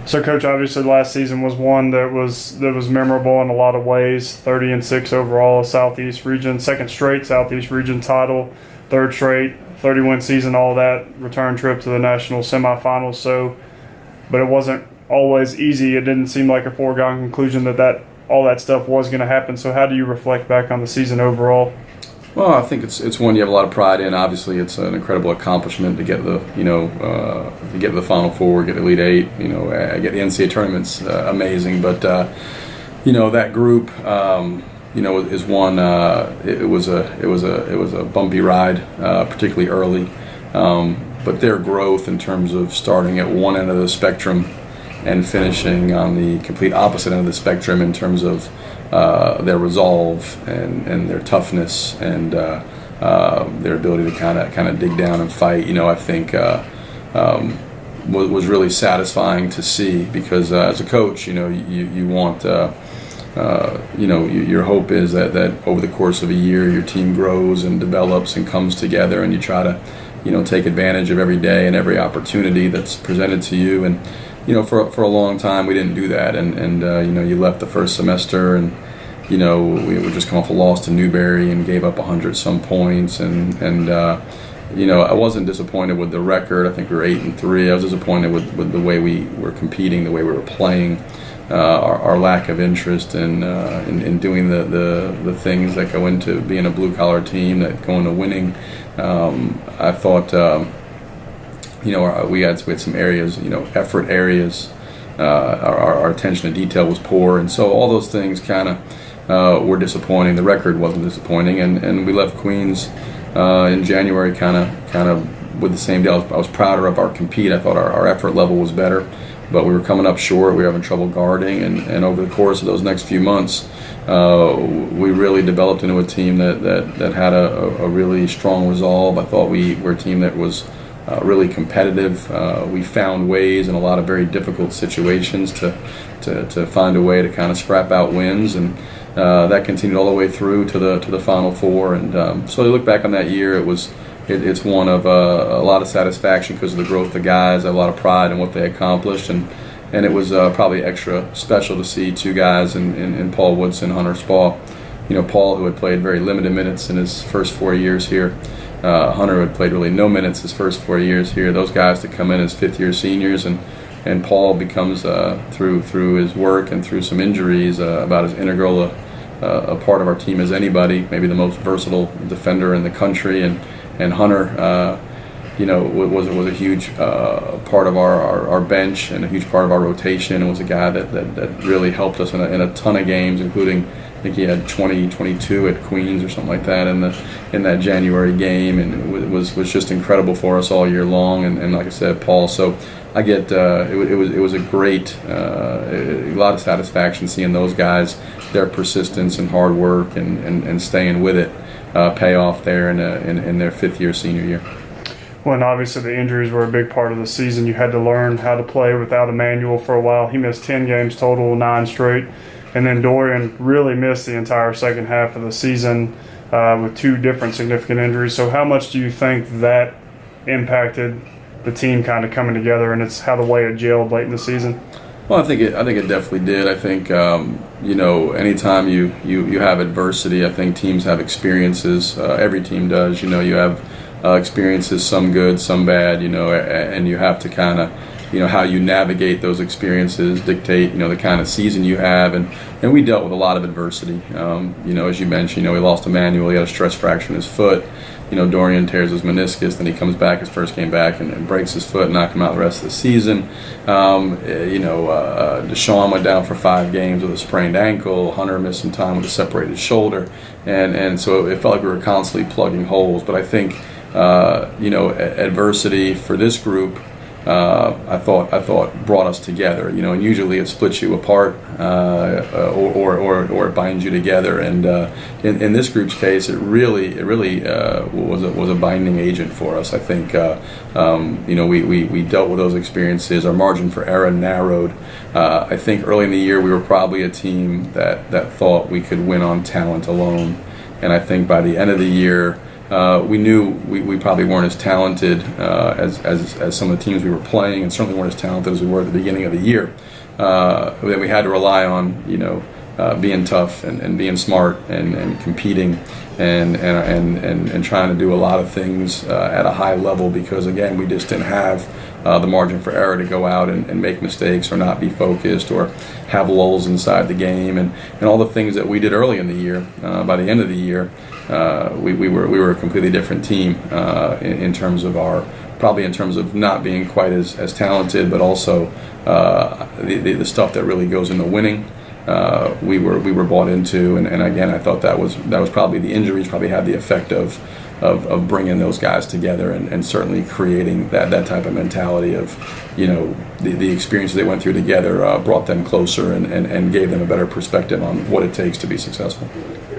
So, Coach, obviously last season was one that was memorable in a lot of ways. 30-6 overall, Southeast Region, second straight Southeast Region title, third straight 30-win season, all that, return trip to the national semifinals. So, but it wasn't always easy. It didn't seem like a foregone conclusion that all that stuff was going to happen. So, how do you reflect back on the season overall? Well, I think it's one you have a lot of pride in. Obviously, it's an incredible accomplishment to get to get to the Final Four, get Elite Eight, get the NCAA tournaments. Amazing, but that group, is one. It was a bumpy ride, particularly early, but their growth in terms of starting at one end of the spectrum and finishing on the complete opposite end of the spectrum in terms of their resolve and their toughness and their ability to kind of dig down and fight. I think was really satisfying to see, because as a coach, you want your hope is that over the course of a year your team grows and develops and comes together, and you try to take advantage of every day and every opportunity that's presented to you. And for a long time we didn't do that, and you left the first semester, and we would just come off a loss to Newberry and gave up 100 some points, and I wasn't disappointed with the record. I think we were 8-3. I was disappointed with the way we were competing, the way we were playing, our lack of interest in doing the things that go into being a blue collar team, that go into winning. I thought we had some areas, effort areas. Our attention to detail was poor, and so all those things kind of were disappointing. The record wasn't disappointing, and we left Queens in January kind of with the same deal. I was prouder of our compete. I thought our effort level was better, but we were coming up short. We were having trouble guarding, and over the course of those next few months, we really developed into a team that had a really strong resolve. I thought we were a team that was really competitive. We found ways in a lot of very difficult situations to find a way to kind of scrap out wins, and that continued all the way through to the Final Four. And so to look back on that year, it's one of a lot of satisfaction because of the growth of the guys. I have a lot of pride in what they accomplished, and it was probably extra special to see two guys in Paul Woodson, Hunter Spaw. Paul, who had played very limited minutes in his first 4 years here. Hunter had played really no minutes his first 4 years here. Those guys to come in as fifth-year seniors, and Paul becomes through his work and through some injuries about as integral a part of our team as anybody. Maybe the most versatile defender in the country, and Hunter, was a huge part of our bench and a huge part of our rotation, and was a guy that really helped us in a ton of games, including, I think he had 22 at Queens or something like that in that January game, and it was just incredible for us all year long. And like I said, Paul. So I get it was a great a lot of satisfaction seeing those guys, their persistence and hard work and staying with it pay off there in their fifth-year senior year. Well, and obviously the injuries were a big part of the season. You had to learn how to play without Emmanuel for a while. He missed 10 games total, 9 straight. And then Dorian really missed the entire second half of the season with 2 different significant injuries. So how much do you think that impacted the team kind of coming together, and it's how the way it gelled late in the season? Well, I think it definitely did. I think anytime you have adversity, I think teams have experiences. Every team does. You have experiences, some good, some bad. And you have to kind of how you navigate those experiences dictate the kind of season you have, and we dealt with a lot of adversity. As you mentioned, we lost Emmanuel. He had a stress fracture in his foot. Dorian tears his meniscus, then he comes back his first game back and breaks his foot, knocked him out the rest of the season. Deshaun went down for 5 games with a sprained ankle. Hunter missed some time with a separated shoulder, and so it felt like we were constantly plugging holes. But I think adversity for this group, I thought brought us together, and usually it splits you apart, or it binds you together. And in this group's case, it really was a binding agent for us. I think we dealt with those experiences. Our margin for error narrowed. I think early in the year we were probably a team that thought we could win on talent alone, and I think by the end of the year, we knew we probably weren't as talented as some of the teams we were playing, and certainly weren't as talented as we were at the beginning of the year. Then we had to rely on being tough and being smart and competing and trying to do a lot of things at a high level, because again, we just didn't have the margin for error to go out and make mistakes or not be focused or have lulls inside the game and all the things that we did early in the year. By the end of the year, we were a completely different team in terms of not being quite as talented, but also the stuff that really goes into winning. We were bought into, and again, I thought that was probably the injuries probably had the effect of bringing those guys together and certainly creating that type of mentality of, the experiences they went through together brought them closer and gave them a better perspective on what it takes to be successful.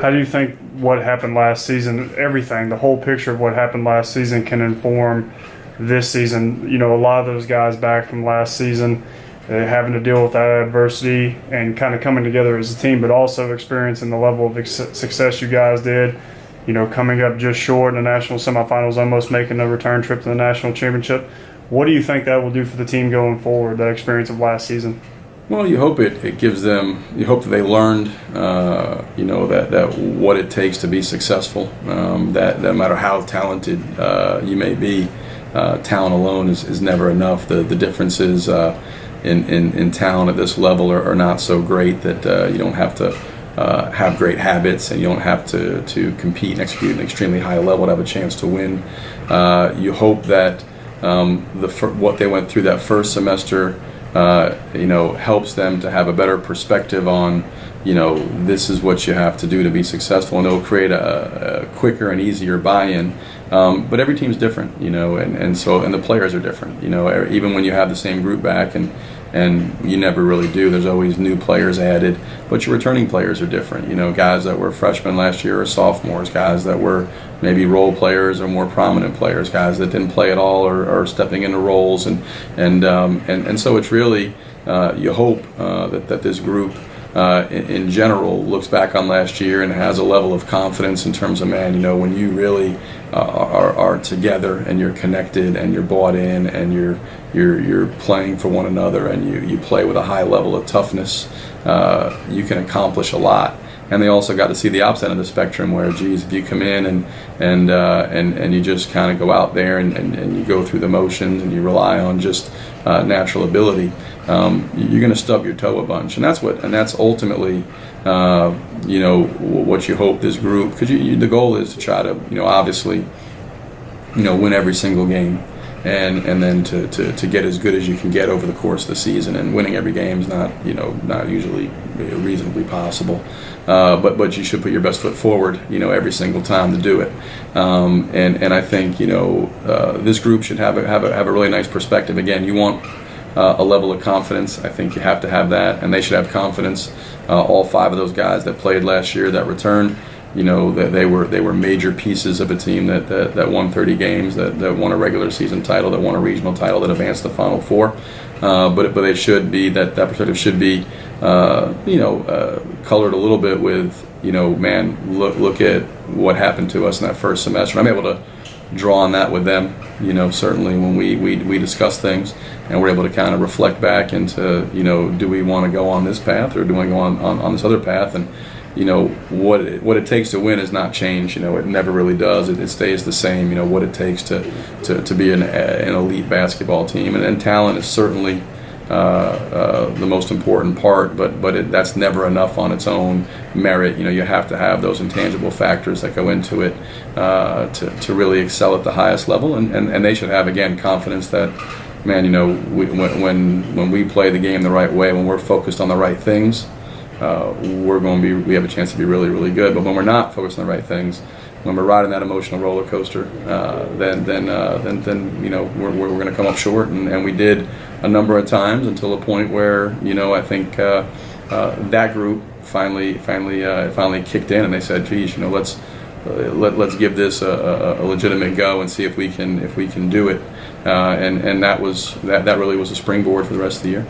How do you think what happened last season, everything, the whole picture of what happened last season can inform this season? A lot of those guys back from last season, having to deal with that adversity and kind of coming together as a team, but also experiencing the level of success you guys did, coming up just short in the national semifinals, almost making a return trip to the national championship. What do you think that will do for the team going forward, that experience of last season? Well, you hope it gives them, you hope that they learned, that what it takes to be successful, that no matter how talented you may be, talent alone is never enough. The differences in talent at this level are not so great that you don't have to have great habits, and you don't have to compete and execute at an extremely high level to have a chance to win. You hope that what they went through that first semester helps them to have a better perspective on, this is what you have to do to be successful, and it'll create a quicker and easier buy-in. But every team's different, and the players are different, even when you have the same group back, and you never really do. There's always new players added, but your returning players are different. Guys that were freshmen last year are sophomores, guys that were maybe role players or more prominent players, guys that didn't play at all or stepping into roles, and so it's really you hope that this group in general looks back on last year and has a level of confidence in terms of, when you really are together and you're connected and you're bought in and you're playing for one another and you play with a high level of toughness, you can accomplish a lot. And they also got to see the opposite end of the spectrum, where, geez, if you come in and you just kind of go out there and you go through the motions and you rely on just natural ability, you're going to stub your toe a bunch. And that's ultimately what you hope this group, because the goal is to try to obviously win every single game. And then to get as good as you can get over the course of the season, and winning every game is not usually reasonably possible, but you should put your best foot forward every single time to do it, and I think this group should have a really nice perspective. Again, you want a level of confidence. I think you have to have that, and they should have confidence. All 5 of those guys that played last year that returned, that they were major pieces of a team that won 30 games, that won a regular season title, that won a regional title, that advanced the Final Four. But it should be that perspective should be colored a little bit with look at what happened to us in that first semester. And I'm able to draw on that with them. Certainly when we discuss things, and we're able to kind of reflect back into do we want to go on this path, or do we want to go on this other path, and what it takes to win has not changed. It never really does. It stays the same. What it takes to be an elite basketball team, and talent is certainly the most important part. But that's never enough on its own merit. You have to have those intangible factors that go into it to really excel at the highest level. And they should have, again, confidence that, man, when we play the game the right way, when we're focused on the right things, we have a chance to be really, really good. But when we're not focused on the right things, when we're riding that emotional roller coaster, then we're going to come up short, and we did a number of times, until a point where I think that group finally kicked in, and they said, geez, let's give this a legitimate go and see if we can do it, and that really was a springboard for the rest of the year.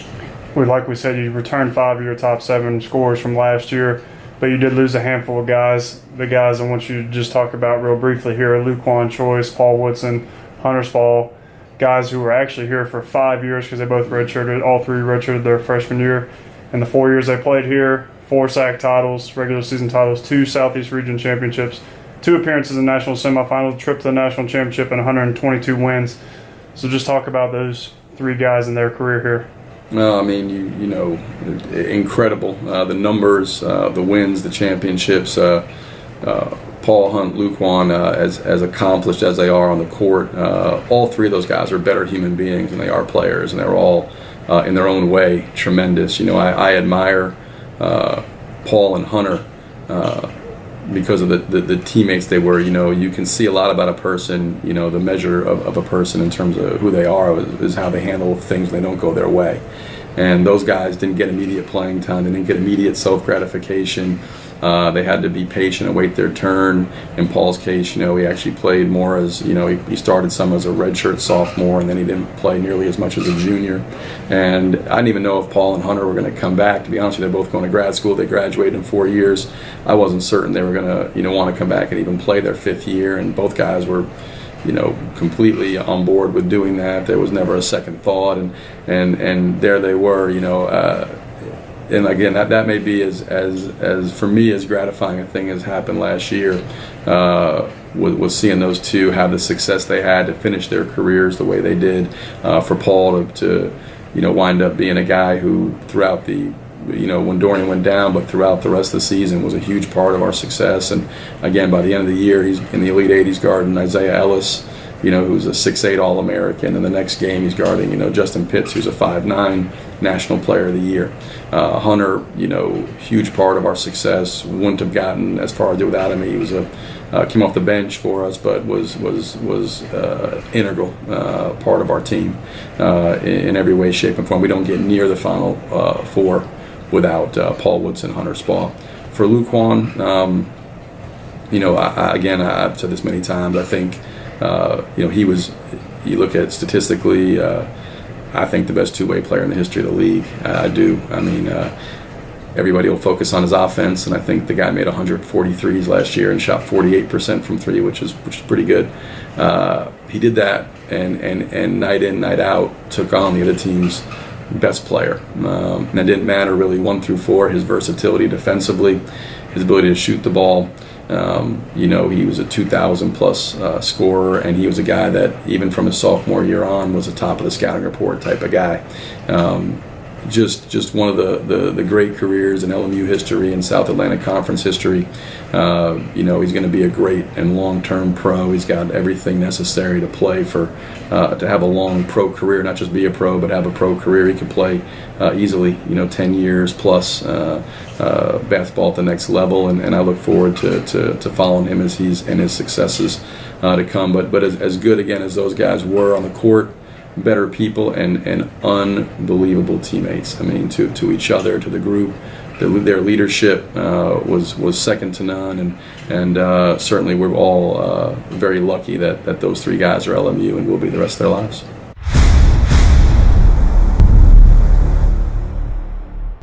Like we said, you returned 5 of your top 7 scores from last year. but you did lose a handful of guys. The guys I want you to just talk about real briefly here are Luquan Choice, Paul Woodson, Hunter Spall, guys who were actually here for 5 years because they both redshirted. All three redshirted their freshman year. In the 4 years they played here, 4 SAC titles, regular season titles, 2 Southeast Region championships, 2 appearances in national semifinals, trip to the national championship, and 122 wins. So just talk about those 3 guys in their career here. Well, I mean, you know, incredible. The numbers, the wins, the championships. Paul, Hunt, Luquan, as accomplished as they are on the court, all 3 of those guys are better human beings than they are players, and they're all, in their own way, tremendous. You know, I admire Paul and Hunter because of the teammates they were. You know, you can see a lot about a person. You know, the measure of a person in terms of who they are is how they handle things when they don't go their way. And those guys didn't get immediate playing time. They didn't get immediate self-gratification. They had to be patient and wait their turn. In Paul's case, you know, he actually played more as, you know, he started some as a redshirt sophomore, and then he didn't play nearly as much as a junior. And I didn't even know if Paul and Hunter were going to come back. To be honest with you, they're both going to grad school. They graduated in 4 years. I wasn't certain they were going to, you know, want to come back and even play their 5th year. And both guys were, you know, completely on board with doing that. There was never a second thought, and there they were, you know. And again, that may be as for me as gratifying a thing as happened last year, was seeing those 2 have the success they had to finish their careers the way they did. For Paul to you know, wind up being a guy who throughout the, you know, when Dorian went down, but throughout the rest of the season was a huge part of our success. And again, by the end of the year, he's in the Elite 80s guarding Isaiah Ellis, you know, who's a 6'8" All-American. And the next game he's guarding, you know, Justin Pitts, who's a 5'9" National Player of the Year. Hunter, you know, huge part of our success. Wouldn't have gotten as far as it without him. He was came off the bench for us, but was integral part of our team in every way, shape, and form. We don't get near the Final 4 without Paul Woodson, Hunter Spall. For Luquan, you know, I've said this many times. I think, you know, he was. You look at statistically. I think the best 2-way player in the history of the league. I do. I mean, everybody will focus on his offense, and I think the guy made 143s last year and shot 48% from 3, which is pretty good. He did that, and night in, night out, took on the other team's best player. And it didn't matter really 1 through 4. His versatility defensively, his ability to shoot the ball. You know, he was a 2,000 plus scorer, and he was a guy that even from his sophomore year on was a top of the scouting report type of guy. Just one of the great careers in LMU history and South Atlantic Conference history. You know, he's going to be a great and long-term pro. He's got everything necessary to play for, to have a long pro career, not just be a pro, but have a pro career. He can play easily, you know, 10 years plus basketball at the next level, and I look forward to following him as he's and his successes to come. But as good again as those guys were on the court, better people and unbelievable teammates. I mean, to each other, to the group. Their leadership was second to none, and certainly we're all very lucky that those 3 guys are LMU and will be the rest of their lives.